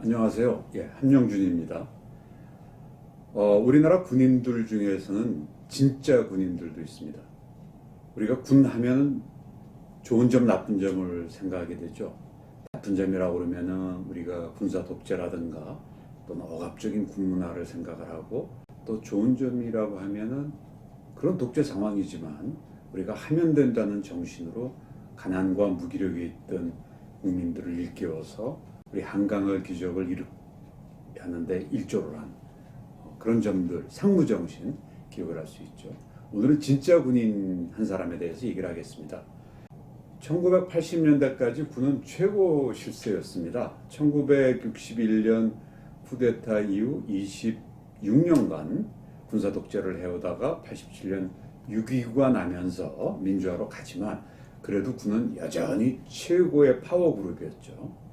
안녕하세요. 함영준입니다. 우리나라 군인들 중에서는 진짜 군인들도 있습니다. 우리가 군 하면은 좋은 점, 나쁜 점을 생각하게 되죠. 나쁜 점이라고 그러면은 우리가 군사 독재라든가 또는 억압적인 군 문화를 생각을 하고, 또 좋은 점이라고 하면은 그런 독재 상황이지만 우리가 하면 된다는 정신으로 가난과 무기력에 있던 국민들을 일깨워서 우리 한강을 기적을 이루하는데 일조를 한 그런 점들, 상무정신 기억을 할 수 있죠. 오늘은 진짜 군인 한 사람에 대해서 얘기를 하겠습니다. 1980년대까지 군은 최고 실세였습니다. 1961년 쿠데타 이후 26년간 군사 독재를 해오다가 87년 6.29가 나면서 민주화로 가지만 그래도 군은 여전히 최고의 파워 그룹이었죠.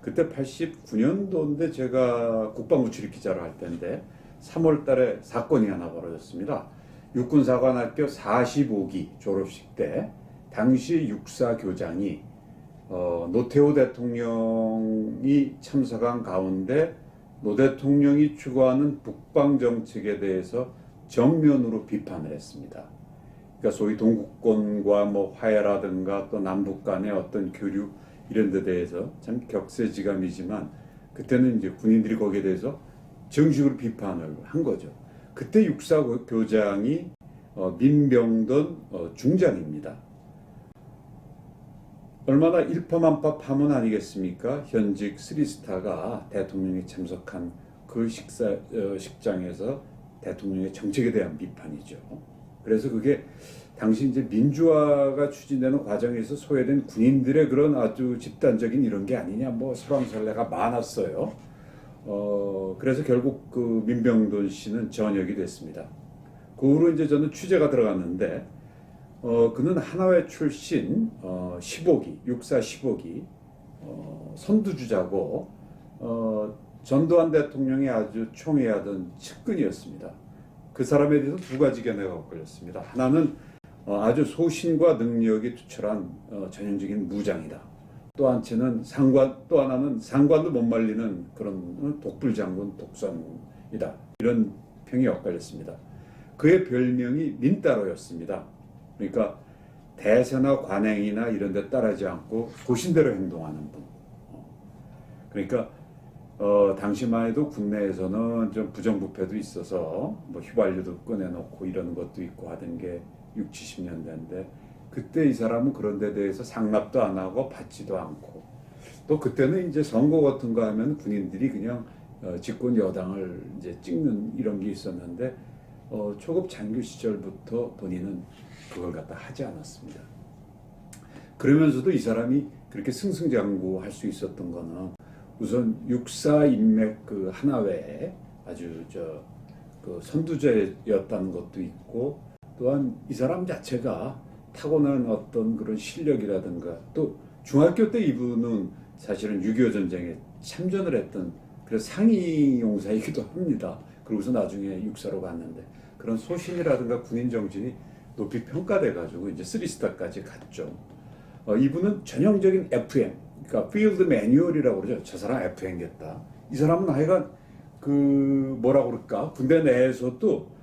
그때 89년도인데 제가 국방부 출입기자로 할 때인데 3월 달에 사건이 하나 벌어졌습니다. 육군사관학교 45기 졸업식 때 당시 육사 교장이 노태우 대통령이 참석한 가운데 노 대통령이 추구하는 북방정책에 대해서 정면으로 비판을 했습니다. 그러니까 소위 동구권과 화해라든가 또 남북 간의 어떤 교류 이런 데 대해서 참 격세지감이지만 그때는 이제 군인들이 거기에 대해서 정식으로 비판을 한 거죠. 그때 육사 교장이 민병돈 중장입니다. 얼마나 일파만파 파문 아니겠습니까? 현직 3스타가 대통령이 참석한 그 식장에서 대통령의 정책에 대한 비판이죠. 그래서 그게 당시 이제 민주화가 추진되는 과정에서 소외된 군인들의 그런 아주 집단적인 이런 게 아니냐, 설왕설래가 많았어요. 그래서 결국 그 민병돈 씨는 전역이 됐습니다. 그 후로 이제 저는 취재가 들어갔는데, 그는 하나회 출신 15기, 육사 15기 선두주자고 전두환 대통령이 아주 총애하던 측근이었습니다. 그 사람에 대해서 두 가지 견해가 걸렸습니다. 하나는 아주 소신과 능력이 투철한 전형적인 무장이다. 또 하나는 상관도 못 말리는 그런 독불장군 독선이다. 이런 평이 엇갈렸습니다. 그의 별명이 민따로였습니다. 그러니까 대세나 관행이나 이런 데 따르지 않고 소신대로 행동하는 분. 그러니까 당시만 해도 국내에서는 좀 부정부패도 있어서 휘발유도 꺼내놓고 이러는 것도 있고 하던 게 60, 70년대인데 그때 이 사람은 그런 데 대해서 상납도 안 하고 받지도 않고, 또 그때는 이제 선거 같은 거 하면 군인들이 그냥 집권 여당을 이제 찍는 이런 게 있었는데 초급 장교 시절부터 본인은 그걸 갖다 하지 않았습니다. 그러면서도 이 사람이 그렇게 승승장구할 수 있었던 거는 우선 육사 인맥 그 하나회에 아주 그 선두자였다는 것도 있고, 또한 이 사람 자체가 타고난 어떤 그런 실력이라든가, 또 중학교 때 이분은 사실은 6.25 전쟁에 참전을 했던 그런 상위 용사이기도 합니다. 그러고서 나중에 육사로 갔는데 그런 소신이라든가 군인 정신이 높이 평가돼가지고 이제 3스타까지 갔죠. 이분은 전형적인 FM, 그러니까 필드 매뉴얼이라고 그러죠. 저 사람 FM겠다. 이 사람은 하여간 뭐라고 그럴까, 군대 내에서도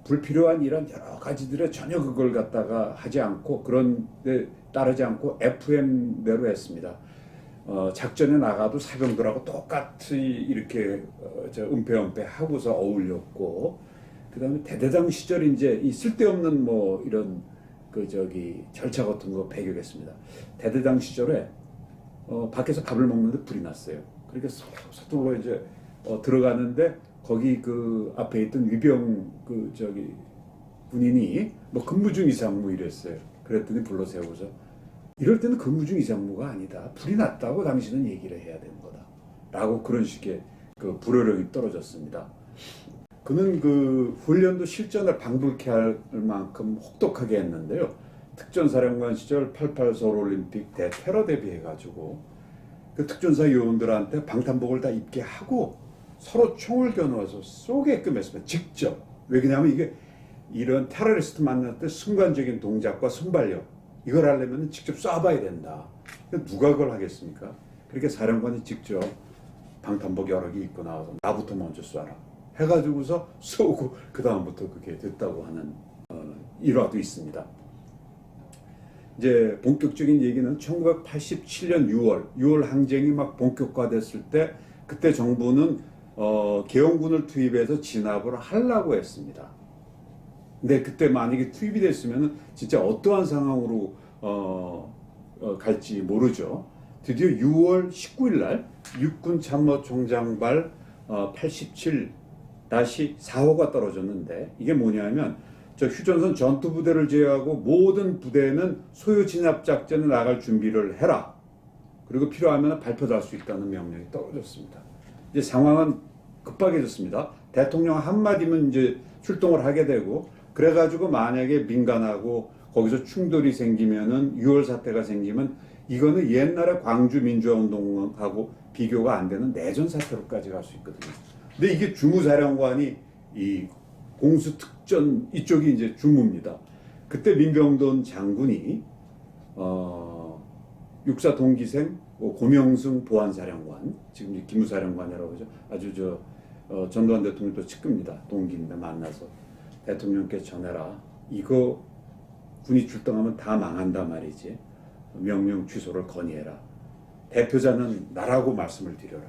불필요한 이런 여러 가지들에 전혀 그걸 갖다가 하지 않고 그런 데 따르지 않고 FM대로 했습니다. 작전에 나가도 사병들하고 똑같이 이렇게 은폐 하고서 어울렸고, 그 다음에 대대당 시절 이제 이 쓸데없는 이런 절차 같은 거 배격했습니다. 대대당 시절에 밖에서 밥을 먹는데 불이 났어요. 그러니까 서둘러 이제 들어가는데 거기 그 앞에 있던 위병 군인이 근무 중 이상무 이랬어요. 그랬더니 불러 세우고서 이럴 때는 근무 중 이상무가 아니다. 불이 났다고 당신은 얘기를 해야 되는 거다. 라고 그런 식의 그 불호령이 떨어졌습니다. 그는 그 훈련도 실전을 방불케 할 만큼 혹독하게 했는데요. 특전사령관 시절 88 서울올림픽 대테러 대비해가지고 그 특전사 요원들한테 방탄복을 다 입게 하고 서로 총을 겨누어서 쏘게끔 했습니다. 직접. 왜 그러냐면 이게 이런 테러리스트 만날 때 순간적인 동작과 순발력, 이걸 하려면 직접 쏴봐야 된다. 누가 그걸 하겠습니까? 그렇게 사령관이 직접 방탄복 여러 개 입고 나와서 나부터 먼저 쏴라 해가지고서 쏘고 그 다음부터 그게 됐다고 하는 일화도 있습니다. 이제 본격적인 얘기는 1987년 6월 항쟁이 막 본격화됐을 때 그때 정부는 계엄군을 투입해서 진압을 하려고 했습니다. 근데 그때 만약에 투입이 됐으면 진짜 어떠한 상황으로 갈지 모르죠. 드디어 6월 19일 날 육군 참모총장발 87-4호가 떨어졌는데 이게 뭐냐면 저 휴전선 전투부대를 제외하고 모든 부대는 소요 진압 작전에 나갈 준비를 해라. 그리고 필요하면 발표도 할 수 있다는 명령이 떨어졌습니다. 이제 상황은 급박해졌습니다. 대통령 한마디면 이제 출동을 하게 되고 그래가지고 만약에 민간하고 거기서 충돌이 생기면은 6월 사태가 생기면 이거는 옛날에 광주 민주화운동하고 비교가 안 되는 내전 사태로까지 갈 수 있거든요. 근데 이게 주무사령관이 이 공수특전 이쪽이 이제 주무입니다. 그때 민병돈 장군이 육사 동기생 고명승 보안사령관 지금 기무사령관이라고 하죠. 아주 전두환 대통령도 측근입니다. 동기인데 만나서 대통령께 전해라. 이거 군이 출동하면 다 망한다 말이지. 명령 취소를 건의해라. 대표자는 나라고 말씀을 드려라.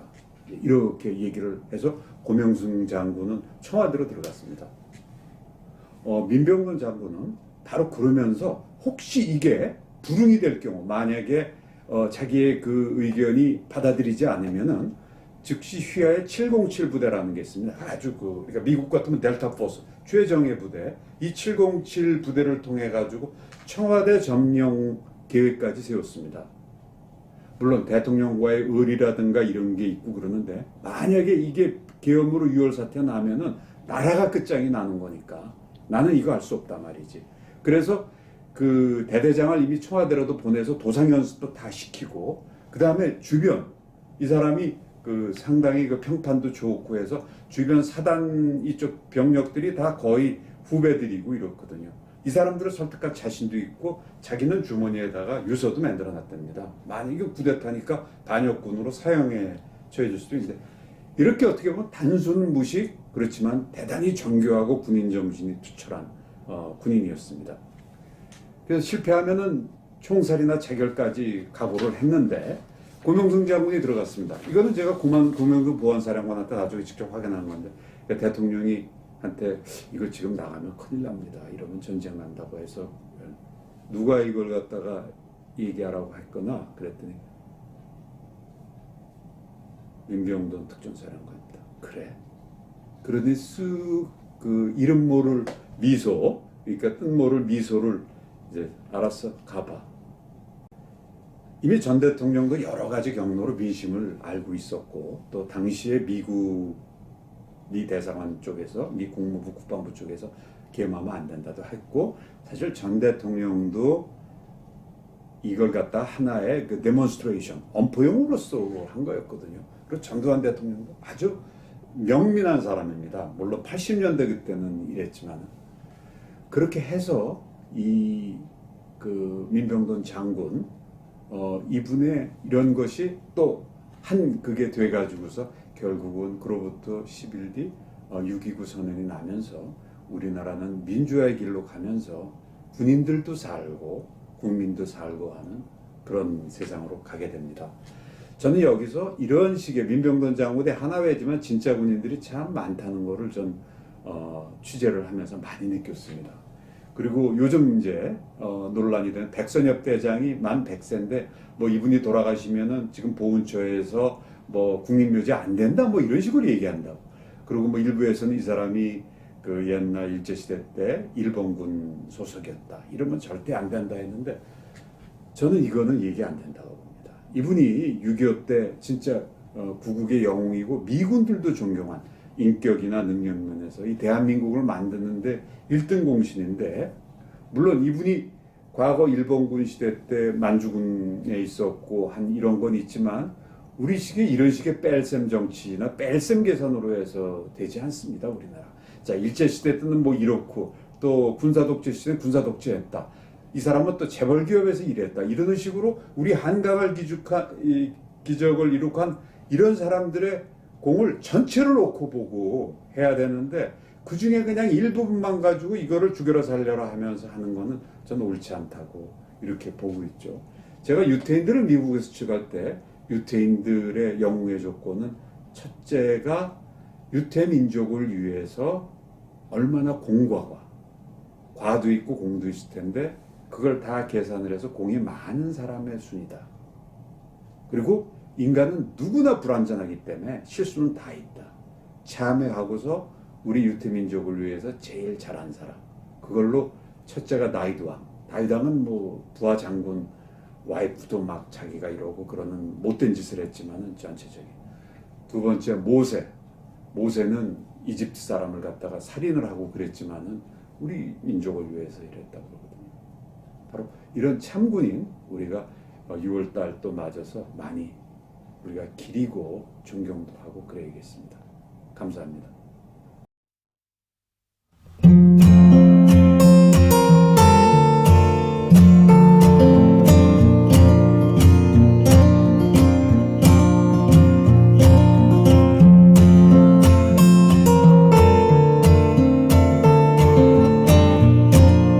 이렇게 얘기를 해서 고명승 장군은 청와대로 들어갔습니다. 민병돈 장군은 바로 그러면서 혹시 이게 불응이 될 경우 만약에 자기의 그 의견이 받아들이지 않으면은 즉시 휘하의 707 부대라는 게 있습니다. 아주 그러니까 미국 같으면 델타 포스 최정예 부대 이 707 부대를 통해 가지고 청와대 점령 계획까지 세웠습니다. 물론 대통령과의 의리라든가 이런 게 있고 그러는데 만약에 이게 계엄으로 6월 사태가 나면은 나라가 끝장이 나는 거니까 나는 이거 할 수 없단 말이지. 그래서 그 대대장을 이미 청와대로도 보내서 도상 연습도 다 시키고 그 다음에 주변 이 사람이 그 상당히 그 평판도 좋고 해서 주변 사단 이쪽 병력들이 다 거의 후배들이고 이렇거든요. 이 사람들을 설득할 자신도 있고 자기는 주머니에다가 유서도 만들어 놨답니다. 만약에 쿠데타니까 반역군으로 사형에 처해질 수도 있는데 이렇게 어떻게 보면 단순 무식 그렇지만 대단히 정교하고 군인 정신이 투철한 군인이었습니다. 그래서 실패하면은 총살이나 자결까지 각오를 했는데 고명승 장군이 들어갔습니다. 이거는 제가 고명승 보안사령관한테 나중에 직접 확인한 건데 대통령이 한테 이걸 지금 나가면 큰일 납니다. 이러면 전쟁 난다고 해서 누가 이걸 갖다가 얘기하라고 했거나 그랬더니 민병돈 특전사령관입니다. 그래. 그러니 쓱 그 이름 모를 미소, 그러니까 뜻 모를 미소를 이제 알았어 가봐. 이미 전 대통령도 여러 가지 경로로 민심을 알고 있었고 또 당시에 미 대사관 쪽에서 미 국무부 국방부 쪽에서 계엄하면 안 된다도 했고 사실 전 대통령도 이걸 갖다 하나의 그 데몬스트레이션 엄포용으로서 한 거였거든요. 그리고 전두환 대통령도 아주 명민한 사람입니다. 물론 80년대 그때는 이랬지만 그렇게 해서 이 그 민병돈 장군 이분의 이런 것이 또 한 그게 돼가지고서 결국은 그로부터 10일 뒤 6.29 선언이 나면서 우리나라는 민주화의 길로 가면서 군인들도 살고 국민도 살고 하는 그런 세상으로 가게 됩니다. 저는 여기서 이런 식의 민병돈 장군의 하나회지만 진짜 군인들이 참 많다는 거를 전 취재를 하면서 많이 느꼈습니다. 그리고 요즘 이제 논란이 되는 백선엽 대장이 만 100세인데 뭐 이분이 돌아가시면은 지금 보훈처에서 뭐 국립묘지 안 된다 뭐 이런 식으로 얘기한다고. 그리고 뭐 일부에서는 이 사람이 그 옛날 일제시대 때 일본군 소속이었다 이러면 절대 안 된다 했는데 저는 이거는 얘기 안 된다고 봅니다. 이분이 6.25 때 진짜 구국의 영웅이고 미군들도 존경한 인격이나 능력 면에서 이 대한민국을 만드는데 1등 공신인데 물론 이분이 과거 일본군 시대 때 만주군에 있었고 한 이런 건 있지만 우리 식의 이런 식의 뺄셈 정치나 뺄셈 계산으로 해서 되지 않습니다. 우리나라. 자 일제시대 때는 뭐 이렇고 또 군사독재 시대는 군사독재했다. 이 사람은 또 재벌기업에서 일했다. 이런 식으로 우리 한강을 기적을 이룩한 이런 사람들의 공을 전체를 놓고 보고 해야 되는데 그 중에 그냥 일부분만 가지고 이거를 죽여라 살려라 하면서 하는 거는 저는 옳지 않다고 이렇게 보고 있죠. 제가 유태인들을 미국에서 취급할 때 유태인들의 영웅의 조건은 첫째가 유태 민족을 위해서 얼마나 공과가 과도 있고 공도 있을 텐데 그걸 다 계산을 해서 공이 많은 사람의 순이다. 그리고 인간은 누구나 불완전하기 때문에 실수는 다 있다. 참회하고서 우리 유태민족을 위해서 제일 잘한 사람. 그걸로 첫째가 다윗왕. 다윗왕은 뭐 부하 장군 와이프도 막 자기가 이러고 그러는 못된 짓을 했지만은 전체적인. 두 번째 모세. 모세는 이집트 사람을 갖다가 살인을 하고 그랬지만은 우리 민족을 위해서 이랬다고 그러거든요. 바로 이런 참군인 우리가 6월달 또 맞아서 많이 우리가 기리고 존경도 하고 그래야겠습니다. 감사합니다.